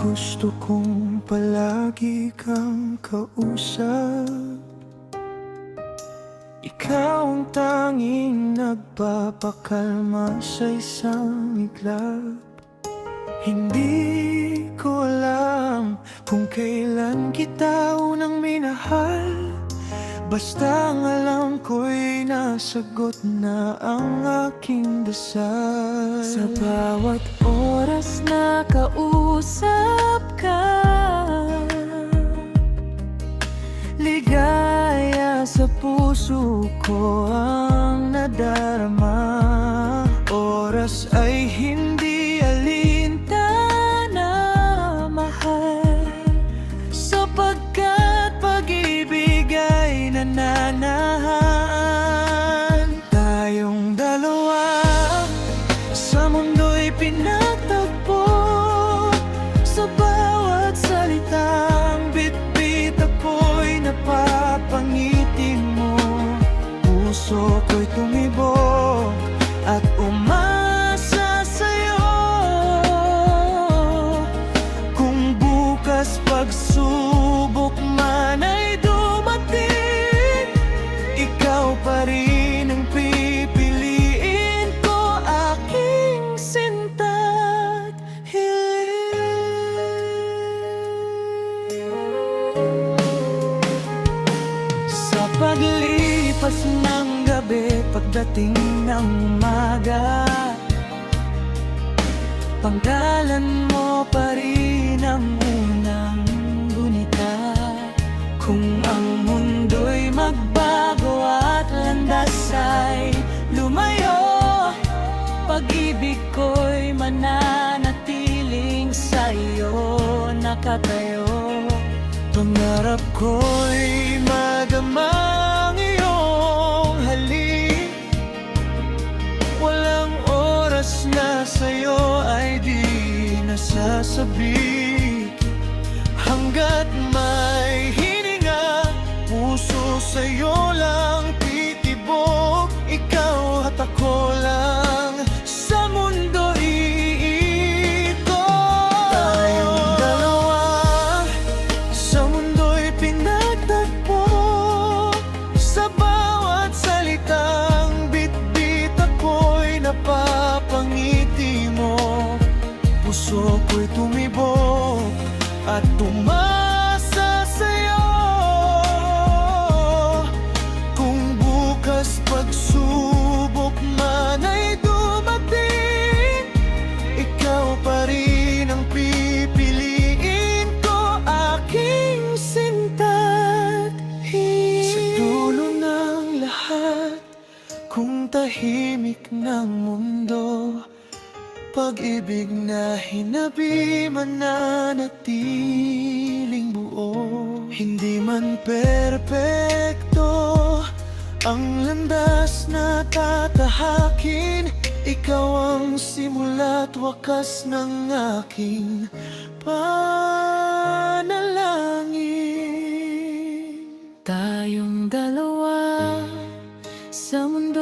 Gusto kong palagi kang kausap. Ikaw ang tanging nagpapakalma sa isang iglap. Hindi ko alam kung kailan kita unang minahal. Basta ang alam ko'y nasagot na ang aking dasal. Sa bawat oras na kausap ka, ligaya sa puso ko ang nadarama. Oras ay hindi alintana, mahal, sapagkat pag-ibig ay nananahan. tayong dalawa sa mundo'y pinagtagpo. Sa bawat Salitang bit-bit ako'y napapangiti mo. Puso ko'y tumibok at umasa sa'yo. Kung bukas pagsubok man ay dumating, ikaw pa rin ang pipiliin ko, aking sinta't hiling. Sa paglipas ng gabi, pagdating ng umaga, panggalan mo pa rin ang unang gunita. Kung ang mundo'y magbago at landas ay lumayo, pag-ibig ko'y mananatiling sa'yo nakatayo. pangarap ko'y magamang iyong halik. Walang oras na sa'yo ay di nasasabik. Hanggat may hininga, puso sa'yo lang titibok. Ikaw at ako lang sa mundo iikot. Tayong dalawa sa mundo'y pinagtagpo. Sa bawat salitang bit-bit ako'y napapangiti mo. Puso ko'y tumibok at tumasa sa'yo. Kung bukas pagsubok man ay dumating, ikaw pa rin ang pipiliin ko, aking sinta't hiling. Sa dulo ng lahat, kung tahimik ng mundo, pag-ibig na hinabi mananatiling buo. Hindi man perpekto ang landas na tatahakin, ikaw ang simula't wakas ng aking panalangin. Tayong dalawa sa mundo